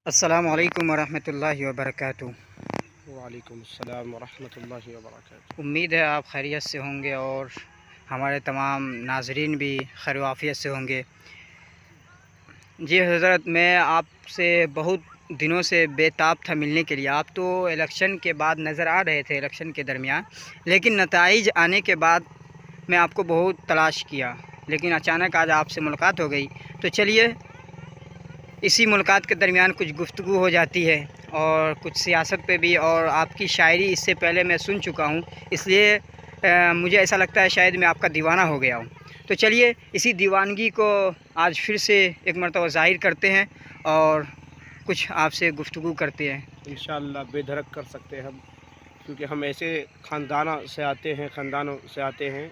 अस्सलामुअलैकुम वरहमतुल्लाहि वबरकातुहू। वालेकुम अस्सलाम वरहमतुल्लाहि वबरकातुहू। उम्मीद है आप खैरियत से होंगे और हमारे तमाम नाज़रीन भी खैर वाफ़ियत से होंगे। जी हज़रत, मैं आपसे बहुत दिनों से बेताब था मिलने के लिए। आप तो इलेक्शन के बाद नज़र आ रहे थे, इलेक्शन के दरमियान, लेकिन नताइज आने के बाद मैं आपको बहुत तलाश किया, लेकिन अचानक आज आपसे मुलाकात हो गई। तो चलिए, इसी मुलाकात के दरमियान कुछ गुफ्तगू हो जाती है और कुछ सियासत पे भी। और आपकी शायरी इससे पहले मैं सुन चुका हूँ, इसलिए मुझे ऐसा लगता है शायद मैं आपका दीवाना हो गया हूँ। तो चलिए, इसी दीवानगी को आज फिर से एक मरतबा ज़ाहिर करते हैं और कुछ आपसे गुफ्तगू करते हैं। इंशाअल्लाह बेधड़क कर सकते हैं हम, क्योंकि हम ऐसे ख़ानदानों से आते हैं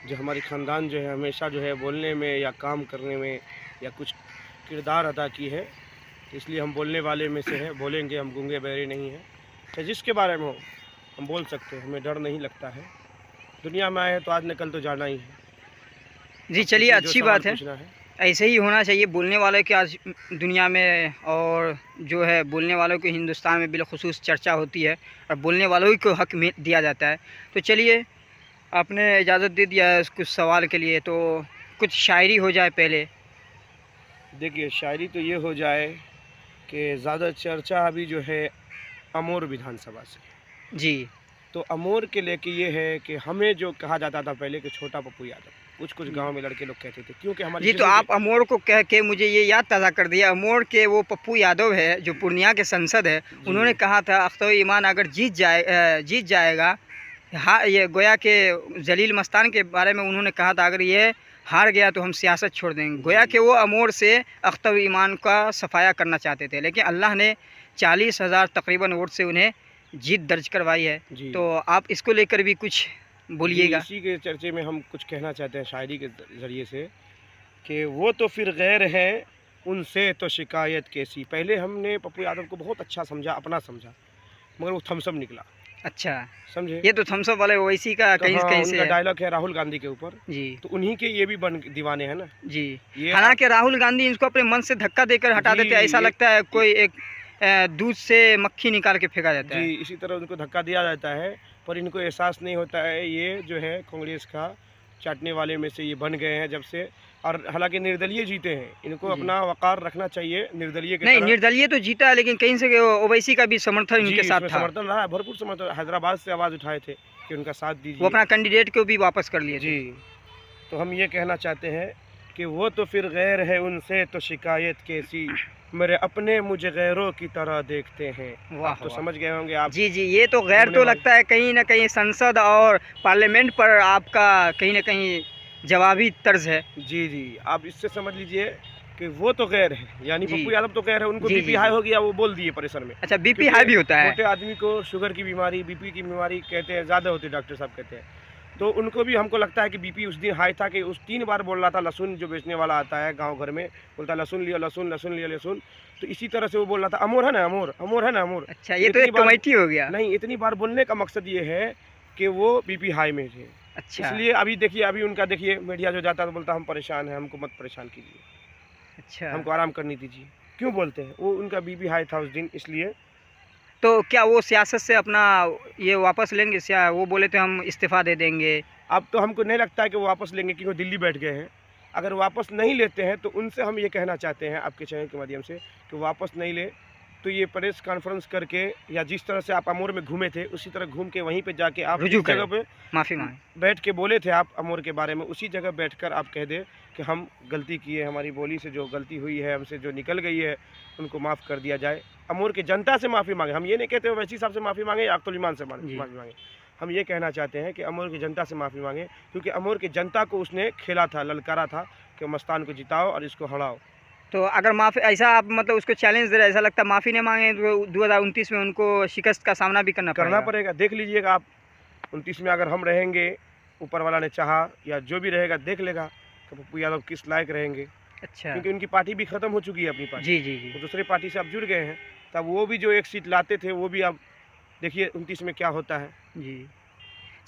जो हमारी ख़ानदान जो है हमेशा जो है बोलने में या काम करने में या कुछ किरदार अदा की है। इसलिए हम बोलने वाले में से हैं, बोलेंगे, हम गूंगे बहरे नहीं हैं। तो जिसके बारे में हो हम बोल सकते हैं, हमें डर नहीं लगता है। दुनिया में आए हैं तो आज न कल तो जाना ही है। जी चलिए, अच्छी बात है, पूछना है। ऐसे ही होना चाहिए। बोलने वालों की आज दुनिया में, और जो है बोलने वालों की हिंदुस्तान में बिलखुसूस चर्चा होती है और बोलने वालों ही को हक में दिया जाता है। तो चलिए, आपने इजाज़त दे दिया है कुछ सवाल के लिए, तो कुछ शायरी हो जाए पहले। देखिए, शायरी तो ये हो जाए कि ज़्यादा चर्चा अभी जो है अमोर विधानसभा से। जी तो अमोर के लेके ये है कि हमें जो कहा जाता था पहले कि छोटा पप्पू यादव, कुछ गांव में लड़के लोग कहते थे, क्योंकि हमारी जी, तो आप अमोर को कह के मुझे ये याद ताज़ा कर दिया। अमोर के वो पप्पू यादव है जो पूर्णिया के सांसद है, उन्होंने कहा था अख्तर ईमान अगर जीत जाएगा। हाँ, ये गोया के जलील मस्तान के बारे में उन्होंने कहा था अगर ये हार गया तो हम सियासत छोड़ देंगे। गोया के वो अमोर से अख्तर ईमान का सफाया करना चाहते थे, लेकिन अल्लाह ने 40,000 तकरीबन वोट से उन्हें जीत दर्ज करवाई है। तो आप इसको लेकर भी कुछ बोलिएगा। इसी के चर्चे में हम कुछ कहना चाहते हैं शायरी के ज़रिए से कि वो तो फिर गैर हैं, उनसे तो शिकायत कैसी। पहले हमने पप्पू यादव को बहुत अच्छा समझा, अपना समझा, मगर वो थम्सअप निकला। अच्छा, समझे? ये तो थम्सअप वाले ओवैसी का तो कहीं हाँ, कहीं उनका से डायलॉग है राहुल गांधी के ऊपर। जी तो उन्हीं के ये भी बन दीवाने हैं ना। जी। ये हालांकि राहुल गांधी इनको अपने मन से धक्का देकर हटा देते हैं, ऐसा लगता है कोई एक दूध से मक्खी निकाल के फेंका जाता है। जी, इसी तरह उनको धक्का दिया जाता है, पर इनको एहसास नहीं होता है ये जो है कांग्रेस का चाटने वाले में से ये बन गए हैं जब से। और हालांकि निर्दलीय जीते हैं, इनको अपना वकार रखना चाहिए निर्दलीय के नहीं, तरह। निर्दलीय तो जीता है, लेकिन कहीं से ओवैसी का भी समर्थन इनके साथ था। समर्थन रहा है, भरपूर समर्थन। हैदराबाद से आवाज़ उठाए थे कि उनका साथ दीजिए। वो अपना कैंडिडेट को भी वापस कर लिए थे। जी, तो हम ये कहना चाहते हैं कि वो तो फिर गैर है, उनसे तो शिकायत कैसी। मेरे अपने मुझे गैरों की तरह देखते हैं। वाह, तो समझ गए होंगे आप। जी जी, ये तो गैर तो लगता है कहीं ना कहीं संसद और पार्लियामेंट पर आपका कहीं ना कहीं जवाबी तर्ज है। जी जी, आप इससे समझ लीजिए कि वो तो गैर है, यानी जी पप्पू यादव तो गैर है। उनको जी बीपी जी हाई जी। हो गया, वो बोल दिए परेशान में। अच्छा, बीपी क्योंकि हाई भी होता है? मोटे आदमी को शुगर की बीमारी, बीपी की बीमारी कहते हैं ज़्यादा होती है, डॉक्टर साहब कहते हैं। तो उनको भी, हमको लगता है कि बीपी उस दिन हाई था कि उस 3 बार बोल रहा था। लहसुन जो बेचने वाला आता है गाँव घर में, बोलता लहसुन लिया, लहसुन, लहसुन लिया, लहसुन। तो इसी तरह से वो बोल रहा था अमोर है ना, अमोर, अमोर है ना, अमोर। अच्छा, ये तो एक कमेटी हो गया। नहीं, इतनी बार बोलने का मकसद ये है कि वो बीपी हाई में थे। अच्छा इसलिए अभी देखिए, अभी उनका देखिए मीडिया जो जाता है तो बोलता हम परेशान हैं, हमको मत परेशान कीजिए, अच्छा। हमको आराम करने दीजिए। क्यों बोलते हैं? वो उनका बीपी हाई था उस दिन, इसलिए। तो क्या वो सियासत से अपना ये वापस लेंगे? वो बोले थे हम इस्तीफ़ा दे देंगे। अब तो हमको नहीं लगता है कि वो वापस लेंगे, क्योंकि वो दिल्ली बैठ गए हैं। अगर वापस नहीं लेते हैं तो उनसे हम ये कहना चाहते हैं आपके चैनल के माध्यम से कि वापस नहीं ले तो ये प्रेस कॉन्फ्रेंस करके, या जिस तरह से आप अमोर में घूमे थे उसी तरह घूम के वहीं पे जाके आप रुजू उस जगह पे माफ़ी मांगे। बैठ के बोले थे आप अमोर के बारे में, उसी जगह बैठकर आप कह दे कि हम गलती किए, हमारी बोली से जो गलती हुई है, हमसे जो निकल गई है, उनको माफ़ कर दिया जाए। अमोर की जनता से माफ़ी मांगे। हम ये नहीं कहते वैसी साहब से माफ़ी मांगे या अख्तर ईमान से माफ़ी मांगे। हम ये कहना चाहते हैं कि अमोर की जनता से माफ़ी मांगे, क्योंकि अमोर की जनता को उसने खेला था, ललकारा था कि मस्तान को जिताओ और इसको हराओ। तो अगर माफ़ी, ऐसा आप मतलब उसको चैलेंज दे रहे, ऐसा लगता है माफ़ी नहीं मांगे तो 2029 में उनको शिकस्त का सामना भी करना पड़ेगा। देख लीजिएगा आप, 29 में अगर हम रहेंगे, ऊपर वाला ने चाहा, या जो भी रहेगा देख लेगा कि पप्पू यादव किस लायक रहेंगे। अच्छा, क्योंकि उनकी पार्टी भी ख़त्म हो चुकी है, अपनी पार्टी। जी जी जी। तो दूसरे पार्टी से आप जुड़ गए हैं, तब वो भी जो एक सीट लाते थे वो भी अब देखिए 29 में क्या होता है। जी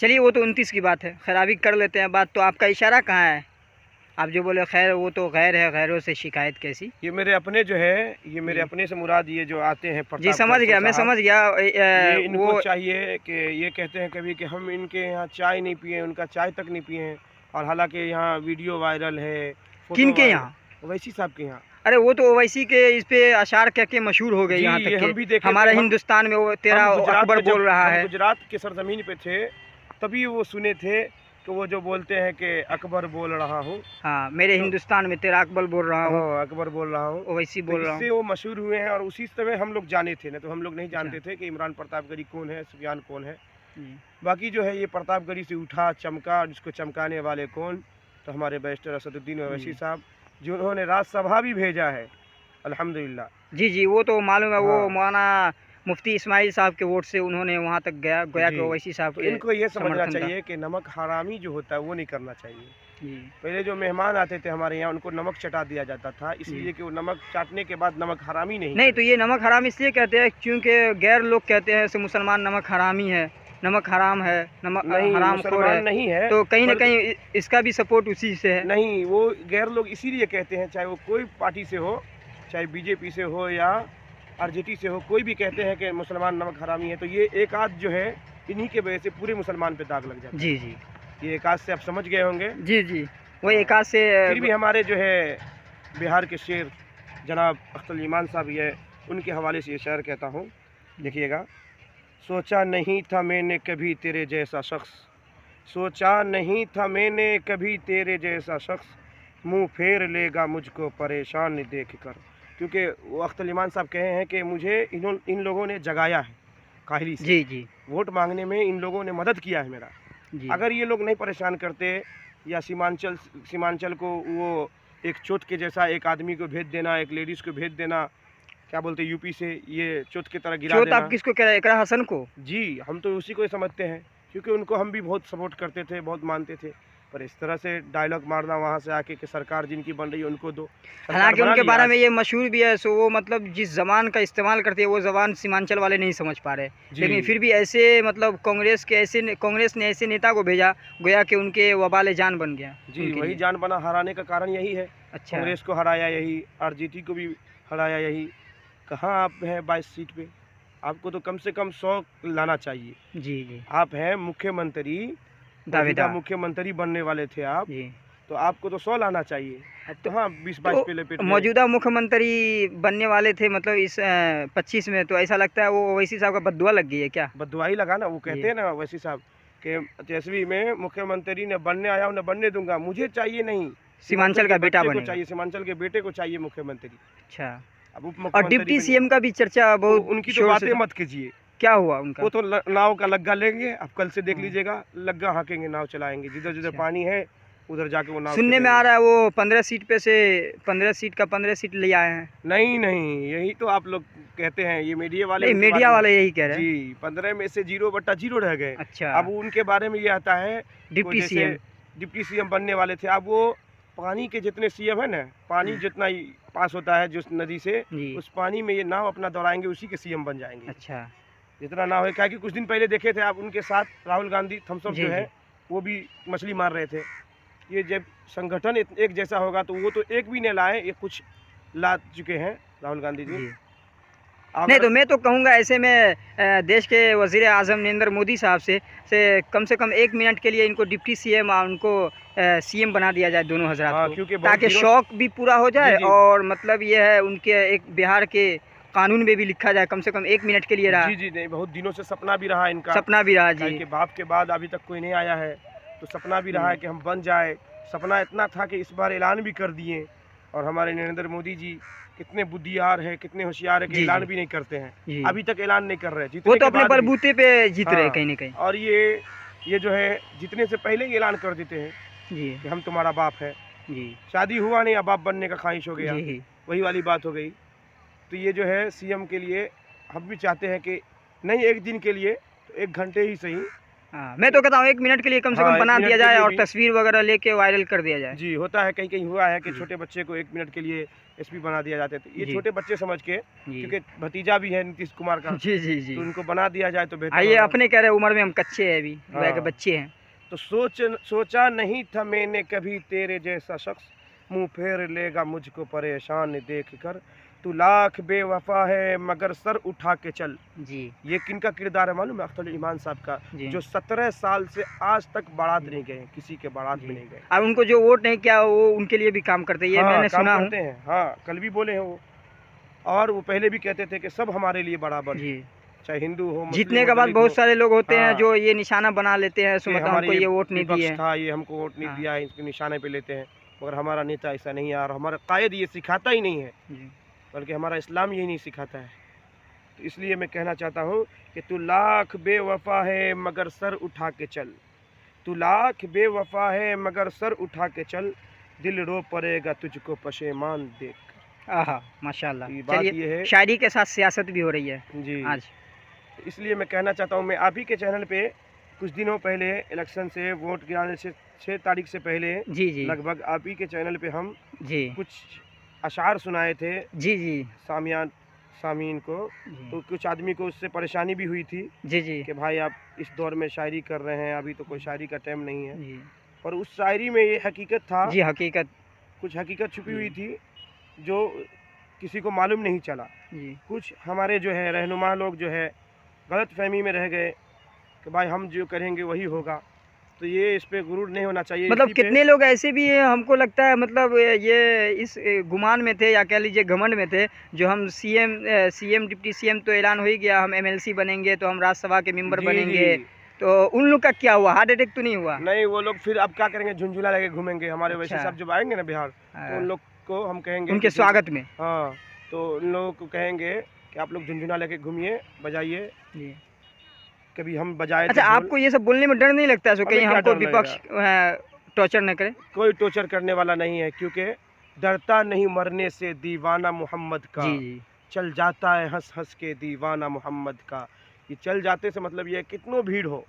चलिए, वो तो 29 की बात है, खैर अभी कर लेते हैं बात। तो आपका इशारा कहाँ है? आप जो बोले खैर, वो तो गैर है, गैरों से शिकायत कैसी? ये मेरे अपने जो है, ये मेरे जी। अपने से मुराद ये जो आते हैं जी प्रताप समझ गया, मैं साहब, समझ गया। ये इनको वो चाहिए कि ये कहते हैं कभी कि हम इनके यहाँ चाय नहीं पिए, उनका चाय तक नहीं पिए हैं, और हालांकि यहाँ वीडियो वायरल है, फोटो किन के वायरल, यहाँ? ओवैसी साहब के यहाँ। अरे वो तो ओवैसी के इस पे अशार कह के मशहूर हो गए जी, यहाँ ये तक हम भी के देखे थे, हमारे हम हिंदुस्तान में वो तेरा गुजरात अकबर में जब बोल रहा हम है। गुजरात के सरजमीन पे थे तभी वो सुने थे कि वो जो बोलते हैं कि अकबर बोल रहा हूँ। हाँ, मेरे तो हिंदुस्तान में तेरा अकबर बोल रहा हूँ, हाँ, अकबर बोल रहा हूँ। ओवैसी तो बोल रहा हूँ। इससे वो मशहूर हुए हैं और उसी समय हम लोग जाने थे, नहीं तो हम लोग नहीं अच्छा। जानते थे कि इमरान प्रतापगढ़ी कौन है, सुफियान कौन है। जी। बाकी जो है ये प्रतापगढ़ी से उठा चमका, जिसको चमकाने वाले कौन, तो हमारे बैरिस्टर असदुद्दीन ओवैसी जी। साहब, जिन्होंने राज्यसभा भी भेजा है अल्हम्दुलिल्लाह। जी जी, वो तो मालूम है। वो हाँ। मौलाना मुफ्ती इस्माइल साहब के वोट से उन्होंने वहाँ तक गया जी, कि ओवैसी साहब तो के इनको ये समझना समर्थन था। चाहिए कि नमक हरामी जो होता है वो नहीं करना चाहिए। जी पहले जो मेहमान आते थे हमारे यहाँ उनको नमक चटा दिया जाता था, इसलिए कि वो नमक चाटने के बाद नमक हरामी नहीं नहीं, थे। तो ये नमक हराम इसलिए कहते हैं क्योंकि गैर लोग कहते हैं से मुसलमान नमक हरामी है, नमक हराम है, नमक नहीं, हराम खोर मुसलमान है। नहीं है, तो कहीं ना बल्कि कहीं इसका भी सपोर्ट उसी से है। नहीं, वो गैर लोग इसीलिए कहते हैं, चाहे वो कोई पार्टी से हो, चाहे बीजेपी से हो या आरजेडी से हो, कोई भी कहते हैं कि मुसलमान नमक हरामी है, तो ये एक आध जो है इन्हीं के वजह से पूरे मुसलमान पे दाग लग जाता है। जी जी ये एक आध से आप समझ गए होंगे। जी जी, वही एक आध से फिर भी हमारे जो है बिहार के शेर जनाब अख्तर ईमान साहब, ये उनके हवाले से ये शेर कहता हूँ, देखिएगा। सोचा नहीं था मैंने कभी तेरे जैसा शख्स, सोचा नहीं था मैंने कभी तेरे जैसा शख्स, मुंह फेर लेगा मुझको परेशान देख कर। क्योंकि वो अख्तर ईमान साहब कहे हैं कि मुझे इन लोगों ने जगाया है काहली से, जी जी वोट मांगने में इन लोगों ने मदद किया है मेरा। जी। अगर ये लोग नहीं परेशान करते या सीमांचल को वो एक चोट के जैसा एक आदमी को भेज देना, एक लेडीज़ को भेज देना, क्या बोलते यूपी से, ये चोट की तरह गिरा चोट देना। आप किसको कह रहे हैं? इकरा हसन को? जी, हम तो उसी को ही समझते हैं, क्योंकि उनको हम भी बहुत सपोर्ट करते थे, बहुत मानते थे। पर इस तरह से डायलॉग मारना वहाँ से आके कि सरकार जिनकी बन रही है उनको दो। सरकार हालांकि बना उनके लिया बारे आज। में ये मशहूर भी है, सो वो मतलब जिस ज़बान का इस्तेमाल करते हैं वो ज़बान सीमांचल वाले नहीं समझ पा रहे। जी। लेकिन फिर भी ऐसे मतलब कांग्रेस ने ऐसे नेता को भेजा गोया कि उनके वबाले जान बन गया जी, उनके वही लिए। जान बना हराने का कारण यही है। अच्छा। कांग्रेस को हराया यही, आरजेडी को भी हराया यही। कहाँ आप हैं 22 सीट पे? आपको तो कम से कम 100 लाना चाहिए। जी जी, आप हैं मुख्यमंत्री, मौजूदा दावेदार। मुख्यमंत्री बनने वाले थे आप, जी, तो आपको तो 100 लाना चाहिए। अब तो हाँ 20-22 तो पे लपेट गए। मौजूदा मुख्यमंत्री बनने वाले थे, मतलब इस 25 में, तो ऐसा लगता है वो ओवैसी साहब का बद्दुआ लग गई है क्या? बददुआ ही लगा ना, वो कहते जी। हैं ना वैसी साहब कि तेजस्वी में मुख्यमंत्री ने बनने आया हूँ, न बनने दूंगा, मुझे चाहिए नहीं, सीमांचल का के बेटा बच्चे को बनेगा। चाहिए, सीमांचल के बेटे को चाहिए मुख्यमंत्री। अच्छा। अब उप और मुख्यमंत्री डिप्टी बनिए। सीएम का भी चर्चा बहुत उनकी तो शोर से बातें था। मत कीजिए, क्या हुआ उनका? वो तो नाव का लग्गा लेंगे, आप कल से देख हाँ। लीजिएगा, लग्गा हाँकेंगे, नाव चलाएंगे, जिधर जिधर अच्छा। पानी है उधर जाके वो नाव सुनने में चलाएंगे। आ रहा है वो 15 सीट पे से 15 सीट का 15 सीट ले आए हैं। नहीं नहीं, यही तो आप लोग कहते हैं, ये मीडिया वाले नहीं, उनके मीडिया बारे में- वाले यही कह रहे हैं। जी, 15 में से 0/0 रह गए। अच्छा। अब उनके बारे में ये आता है डिप्टी जैसे सीएम। डिप्टी सीएम बनने वाले थे, अब वो पानी के जितने सीएम है ना, पानी जितना ही पास होता है जिस नदी से, जी। उस पानी में ये नाव अपना दौड़ाएंगे, उसी के सीएम बन जाएंगे। अच्छा। जितना नाव है, क्या कि कुछ दिन पहले देखे थे आप, उनके साथ राहुल गांधी थम्सअप जी, जो है जी। वो भी मछली मार रहे थे। ये जब संगठन एक जैसा होगा तो वो तो एक भी नहीं लाए, ये कुछ ला चुके हैं राहुल गांधी जी। जी। अगर- नहीं, तो मैं तो कहूँगा ऐसे में देश के वज़ीर आज़म नरेंद्र मोदी साहब से कम से कम 1 मिनट के लिए इनको डिप्टी सीएम और उनको सीएम बना दिया जाए, दोनों हजरात हाँ, को, क्योंकि बहुत ताकि दिनों- शौक भी पूरा हो जाए। जी, जी। और मतलब ये है उनके एक बिहार के कानून में भी लिखा जाए, कम से कम 1 मिनट के लिए रहा। जी जी, नहीं, बहुत दिनों से सपना भी रहा इनका, सपना भी रहा काहे जी। कि बाप के बाद अभी तक कोई नहीं आया है, तो सपना भी रहा है कि हम बन जाए। सपना इतना था कि इस बार ऐलान भी कर दिए, और हमारे नरेंद्र मोदी जी कितने बुद्धियार हैं, कितने होशियार है कि जी, ऐलान जी। भी नहीं करते हैं, जी। अभी तक ऐलान नहीं कर रहे। वो जीतने तो के अपने बाद भी- बलबूते पे जीत रहे हैं हाँ, कहीं ना कहीं। और ये जो है जीतने से पहले ही ऐलान कर देते हैं जी कि हम तुम्हारा बाप है। जी शादी हुआ नहीं, अब बाप बनने का ख्वाहिश हो गया, जी। वही वाली बात हो गई। तो ये जो है सीएम के लिए हम भी चाहते हैं कि नहीं, एक दिन के लिए तो 1 घंटे ही सही। हाँ, मैं तो कहता हूँ 1 मिनट के लिए कम से हाँ, कम 1 बना मिनट दिया के जाए लिए और भी। तस्वीर वगैरह लेके वायरल कर दिया जाए। जी, होता है, कहीं कहीं हुआ है कि जी। छोटे बच्चे को 1 मिनट के लिए एसपी बना दिया जाता है, तो ये जी। छोटे बच्चे समझ के, जी क्योंकि भतीजा भी है नीतीश कुमार का, जी जी जी। तो उनको बना दिया जाए तो बेहतर आइए, होगा। अपने कह रहे उम्र में हम कच्चे हैं, अभी हाँ। के बच्चे हैं। तो सोचा नहीं था मैंने कभी तेरे जैसा शख्स मुंह फेर लेगा मुझको परेशान देख कर। तू लाख बेवफा है मगर सर उठा के चल। जी ये किनका किरदार है मालूम है? अख्तर ईमान साहब का, जी जो 17 साल से आज तक बारात नहीं गए, किसी के बारात में जी। नहीं गए। और उनको जो वोट नहीं किया वो उनके लिए भी काम करते हैं, ये हाँ, मैंने काम सुना हूँ। करते हैं। हाँ, कल भी बोले हैं वो। और वो पहले भी कहते थे कि सब हमारे लिए बराबर है, जी चाहे हिंदू हो, मुस्लिम जीतने हो, के बाद दलित बहुत हो। सारे लोग होते हैं हाँ, जो ये निशाना बना लेते हैं, कि मतलब हमारे हमको ये वोट नहीं विपक्ष दिए। था, ये हमको वोट नहीं हाँ। दिया है, इसके निशाने पे लेते हैं। मगर हमारा नेता ऐसा नहीं है और हमारा कायद ये सिखाता ही नहीं है, जी बल्कि हमारा इस्लाम यही नहीं सिखाता है। तो इसलिए मैं कहना चाहता हूँ कि तू लाख बेवफा है मगर सर उठा के चल। तू लाख बेवफा है मगर सर उठा के चल, दिल रो पड़ेगा तुझको पशेमान देख। आहा माशाल्लाह। ये बात चलिए, ये है शायरी के साथ सियासत भी हो रही है जी। आज। इसलिए मैं कहना चाहता हूँ, मैं आप ही के चैनल पे कुछ दिनों पहले इलेक्शन से वोट गिराने से 6 तारीख से पहले जी जी लगभग आप ही के चैनल पे हम जी कुछ अशार सुनाए थे जी जी सामीन को। जी तो कुछ आदमी को उससे परेशानी भी हुई थी जी जी कि भाई आप इस दौर में शायरी कर रहे हैं, अभी तो कोई शायरी का टाइम नहीं है। जी पर उस शायरी में ये हकीकत था, जी हकीकत। कुछ हकीकत छुपी हुई जी थी जो किसी को मालूम नहीं चला। जी कुछ हमारे जो है रहनुमा लोग जो है गलत फहमी में रह गए कि भाई हम जो करेंगे वही होगा। तो ये इस पे गुरूर नहीं होना चाहिए। मतलब इसी पे कितने लोग ऐसे भी हैं, हमको लगता है मतलब ये इस गुमान में थे या कह लीजिए घमंड में थे, जो हम सीएम डिप्टी सीएम तो ऐलान हो ही गया, हम एमएलसी बनेंगे तो हम राज्यसभा के मेंबर जी बनेंगे। जी। तो उन लोग का क्या हुआ? हार्ट अटैक तो नहीं हुआ? नहीं, वो लोग फिर अब क्या करेंगे, झुंझुला लेके घूमेंगे। हमारे वैसे अच्छा। सब जब आएंगे ना बिहार, तो उन लोग को हम कहेंगे उनके कि स्वागत में। हाँ, तो उन लोगों को कहेंगे कि आप लोग झुंझुना लेके घूमिए, बजाइए। जी कभी हम बजाए अच्छा, थे ढोल। आपको ये सब बोलने में डर नहीं लगता है? सो हमें कहीं क्या हमको डर विपक्ष टॉर्चर न करे? कोई टॉर्चर करने वाला नहीं है, क्योंकि डरता नहीं मरने से दीवाना मोहम्मद का, जी जी चल जाता है हंस हंस के दीवाना मोहम्मद का। ये चल जाते से मतलब ये है कितनों भीड़ हो,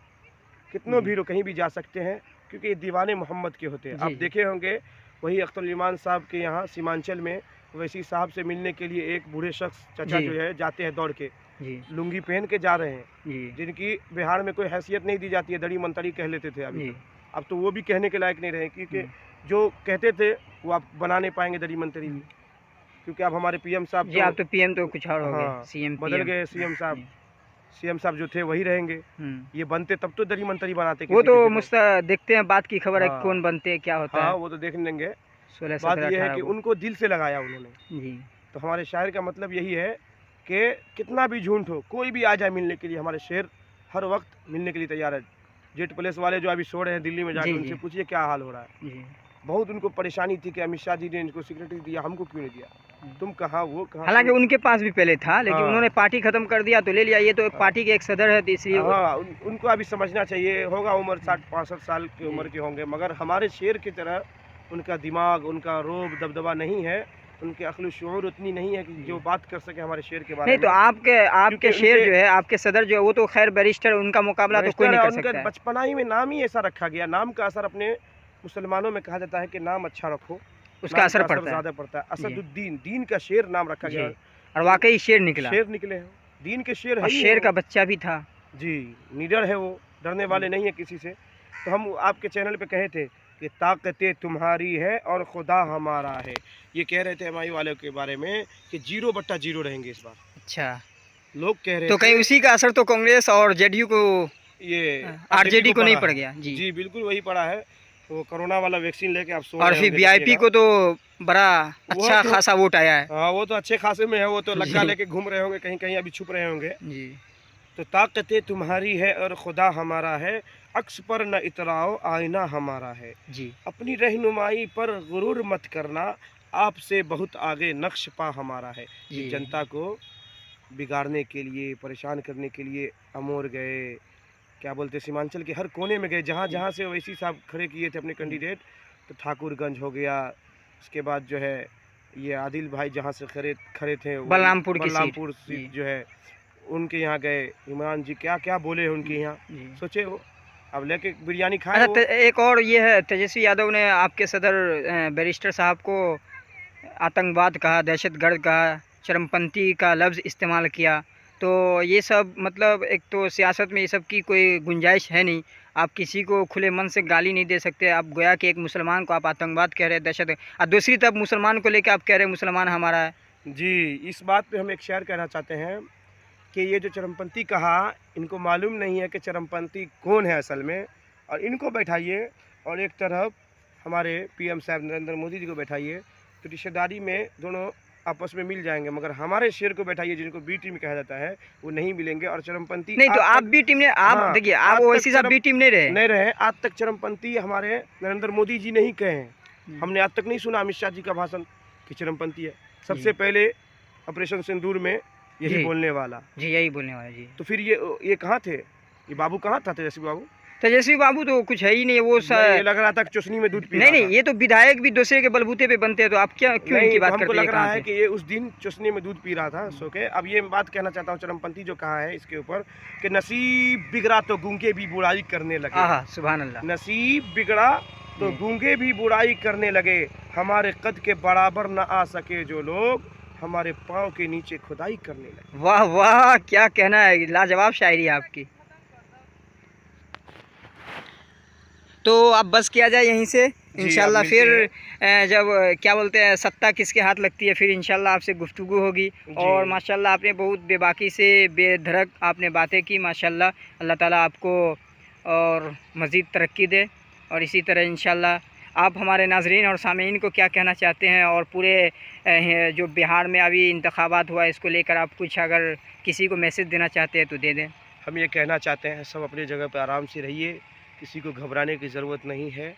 कितनों जी। भीड़ हो, कहीं भी जा सकते हैं, क्योंकि ये दीवाने मोहम्मद के होते हैं। जी, आप जी। देखे होंगे वही अख्तर ईमान साहब के यहाँ सीमांचल में वैसी साहब से मिलने के लिए एक बूढ़े शख्स चाचा जी। जो है जाते हैं दौड़ के, जी लुंगी पहन के जा रहे हैं, जी जिनकी बिहार में कोई हैसियत नहीं दी जाती है, दड़ी मंतरी कह लेते थे अभी जी तक। अब तो वो भी कहने के लायक नहीं रहे, क्योंकि जी। जो कहते थे वो आप बना नहीं पाएंगे दड़ी मंतरी भी, क्योंकि अब हमारे पीएम साहब जी, आप तो पीएम तो कुछ और हो गए, हाँ, सीएम बदल पीएम। गए। जी। सीएम साहब जो थे वही रहेंगे। ये बनते तब तो दरी मंतरी बनाते वो किसी तो किसी को। मुझसे देखते हैं, बात की खबर है हाँ। कौन बनते हैं, क्या होता हाँ, है। वो तो देख लेंगे। 16 बात 17 ये है 18 कि को। उनको दिल से लगाया उन्होंने। जी तो हमारे शायर का मतलब यही है कि कितना भी झूठ हो, कोई भी आ जाए मिलने के लिए, हमारे शेर हर वक्त मिलने के लिए तैयार है। जेट प्लेस वाले जो अभी सो रहे हैं दिल्ली में जाके, जी, उनसे जी। पूछिए क्या हाल हो रहा है। जी बहुत उनको परेशानी थी कि अमित शाह जी ने इनको सिक्योरिटी दिया, हमको क्यों नहीं दिया, तुम कहाँ वो कहाँ। हालांकि उनके पास भी पहले था, लेकिन हाँ। उन्होंने पार्टी खत्म कर दिया तो ले लिया। ये तो एक हाँ। पार्टी के एक सदर है, तो इसलिए हाँ, उनको अभी समझना चाहिए। होगा उम्र 60-65 साल की उम्र के होंगे, मगर हमारे शेर की तरह उनका दिमाग, उनका रोब दबदबा नहीं है, उनके अक्ल शऊर उतनी नहीं है कि जो बात कर सके हमारे शेर के बारे नहीं। में। तो आपके क्योंकि शेर उनके- जो है, आपके सदर जो है, वो तो खैर बैरिस्टर, उनका मुकाबला तो कोई नहीं कर उनका सकता है। बचपना ही में नाम ही ऐसा रखा गया। नाम का असर अपने मुसलमानों में कहा जाता है कि नाम अच्छा रखो, उसका नाम असर का पड़ता है। ज़्यादा पड़ता है। असदुद्दीन, दीन का शेर नाम रखा जी। गया। और वाकई शेर निकला, शेर निकले हैं, दीन के शेर है और ही शेर हैं का वो। बच्चा भी था। जी, निडर है वो, डरने वाले नहीं है किसी से। तो हम आपके चैनल पे कहे थे कि ताकतें तुम्हारी है और खुदा हमारा है। ये कह रहे थे हमारी वालों के बारे में कि 0/0 रहेंगे इस बार। अच्छा, लोग कह रहे तो थे कहीं उसी का असर तो कांग्रेस और जेडीयू को, ये आरजेडी को नहीं पड़ा पड़ है। गया। जी जी बिल्कुल वही पड़ा है। तो कोरोना वाला वैक्सीन लेके आप सो और रहे फिर होंगे, वीआईपी देखिएगा। को तो बड़ा वो अच्छा तो- खासा वोट आया है। हाँ, वो तो अच्छे खासे में है। वो तो लग्गा जी। लेके घूम रहे होंगे, कहीं कहीं अभी छुप रहे होंगे। जी तो ताकतें तुम्हारी है और खुदा हमारा है, अक्स पर न इतराओ आईना हमारा है। जी अपनी रहनुमाई पर गुरूर मत करना, आपसे बहुत आगे नक्श पा हमारा है। ये जी। जनता को बिगाड़ने के लिए, परेशान करने के लिए अमोर गए, क्या बोलते सीमांचल के हर कोने में गए, जहाँ जहाँ से ओवैसी साहब खड़े किए थे अपने कैंडिडेट। तो ठाकुरगंज हो गया, उसके बाद जो है ये आदिल भाई जहाँ से खड़े थे, वो बलरामपुर की बलरामपुर सीट। सीट जो है, उनके यहाँ गए। इमरान जी क्या क्या बोले हैं उनके यहाँ, जी। सोचे वो अब लेके बिरयानी खाए अच्छा, वो। एक और ये है, तेजस्वी यादव ने आपके सदर बैरिस्टर साहब को आतंकवाद कहा, दहशतगर्द कहा, चरमपंथी का लफ्ज़ इस्तेमाल किया। तो ये सब मतलब एक तो सियासत में ये सब की कोई गुंजाइश है नहीं। आप किसी को खुले मन से गाली नहीं दे सकते। आप गोया कि एक मुसलमान को आप आतंकवाद कह रहे हैं, दहशत, और दूसरी तरफ मुसलमान को लेकर आप कह रहे हैं मुसलमान हमारा है। जी, इस बात पे हम एक शेर कहना चाहते हैं कि ये जो चरमपंथी कहा, इनको मालूम नहीं है कि चरमपंथी कौन है असल में, और इनको बैठाइए और एक तरफ हमारे पीएम साहब नरेंद्र मोदी जी को बैठाइए, तो रिश्तेदारी में दोनों आपस में मिल जाएंगे, मगर हमारे शेर को बैठाइए जिनको बी टीम कहा जाता है, वो नहीं मिलेंगे। और चरमपंथी नहीं तो आप भी टीम ने, आप हाँ, देखिए आप ओवैसी साहब भी टीम नहीं रहे। आज तक चरमपंथी हमारे नरेंद्र मोदी जी नहीं कहे हैं। हमने आज तक नहीं सुना अमित शाह जी का भाषण कि चरमपंथी है। सबसे पहले ऑपरेशन सिंदूर में यही बोलने वाला जी, यही बोलने वाला जी। तो फिर ये कहाँ थे, ये बाबू कहाँ था, तेजस्वी बाबू? तेजस्वी बाबू तो कुछ है ही नहीं, वो ये लग रहा था चुसनी में दूध पी रहा था। नहीं, ये तो विधायक भी दूसरे के बलबूते पे बनते हैं, तो आप क्या क्यों इनकी बात करते हैं? हमको लग रहा है कि ये उस दिन चुसनी में दूध पी रहा था सो के। अब ये बात कहना चाहता हूँ, चरमपंथी जो कहा है इसके ऊपर कि नसीब बिगड़ा तो गूंगे भी बुराई करने लगे। सुभान अल्लाह। नसीब बिगड़ा तो गूंगे भी बुराई करने लगे, हमारे कद के बराबर न आ सके जो लोग, हमारे पाँव के नीचे खुदाई करने लगे। वाह वाह, क्या कहना है, लाजवाब शायरी है आपकी। तो अब बस किया जाए यहीं से इंशाल्लाह, फिर जब क्या बोलते हैं सत्ता किसके हाथ लगती है, फिर इंशाल्लाह आपसे गुफ्तगू होगी। और माशाल्लाह आपने बहुत बेबाकी से बेधड़क आपने बातें की, माशाल्लाह। अल्लाह ताला आपको और मज़ीद तरक्की दे। और इसी तरह इंशाल्लाह आप हमारे नाज़रीन और सामीन को क्या कहना चाहते हैं, और पूरे जो बिहार में अभी इंतखाबात हुआ इसको लेकर आप कुछ अगर किसी को मैसेज देना चाहते हैं तो दे दें। हम ये कहना चाहते हैं, सब अपनी जगह पर आराम से रहिए, किसी को घबराने की ज़रूरत नहीं है।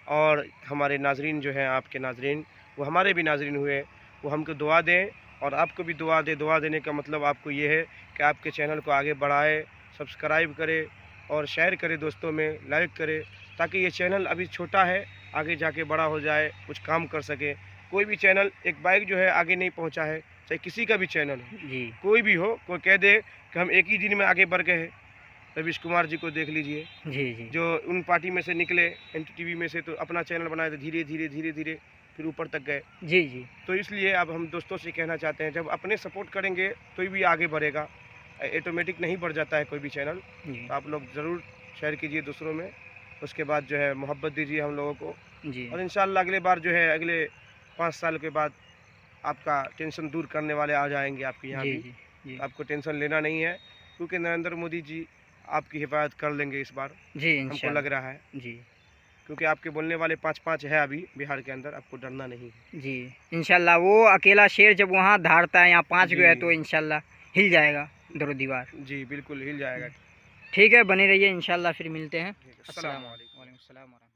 और हमारे नाज़रीन जो हैं, आपके नाज़रीन, वो हमारे भी नाज़रीन हुए, वो हमको दुआ दें और आपको भी दुआ दें। दुआ देने का मतलब आपको ये है कि आपके चैनल को आगे बढ़ाए, सब्सक्राइब करें और शेयर करें दोस्तों में, लाइक करें, ताकि ये चैनल अभी छोटा है, आगे जाके बड़ा हो जाए, कुछ काम कर सके। कोई भी चैनल, एक बाइक जो है आगे नहीं पहुँचा है, चाहे किसी का भी चैनल हो जी, कोई भी हो, कोई कह दे कि हम एक ही दिन में आगे बढ़ गए हैं। रवीश कुमार जी को देख लीजिए जी, जो उन पार्टी में से निकले, एनटीवी में से, तो अपना चैनल बनाए, तो धीरे धीरे फिर ऊपर तक गए जी। तो इसलिए अब हम दोस्तों से कहना चाहते हैं, जब अपने सपोर्ट करेंगे तो भी आगे बढ़ेगा, ऑटोमेटिक नहीं बढ़ जाता है कोई भी चैनल। तो आप लोग ज़रूर शेयर कीजिए दूसरों में, उसके बाद जो है मोहब्बत दीजिए हम लोगों को जी। और इंशाल्लाह अगले बार जो है, अगले 5 साल के बाद आपका टेंशन दूर करने वाले आ जाएंगे आपके यहाँ भी जी। आपको टेंशन लेना नहीं है, क्योंकि नरेंद्र मोदी जी आपकी हिफाजत कर लेंगे इस बार जी, हमको लग रहा है जी, क्योंकि आपके बोलने वाले 5 है अभी बिहार के अंदर, आपको डरना नहीं है जी। इंशाल्लाह वो अकेला शेर जब वहाँ धारता है, यहाँ 5 गए तो इंशाल्लाह हिल जाएगा दरो दीवार जी, बिल्कुल हिल जाएगा। ठीक है, बने रहिए, इंशाल्लाह फिर मिलते हैं। अस्सलाम वालेकुम।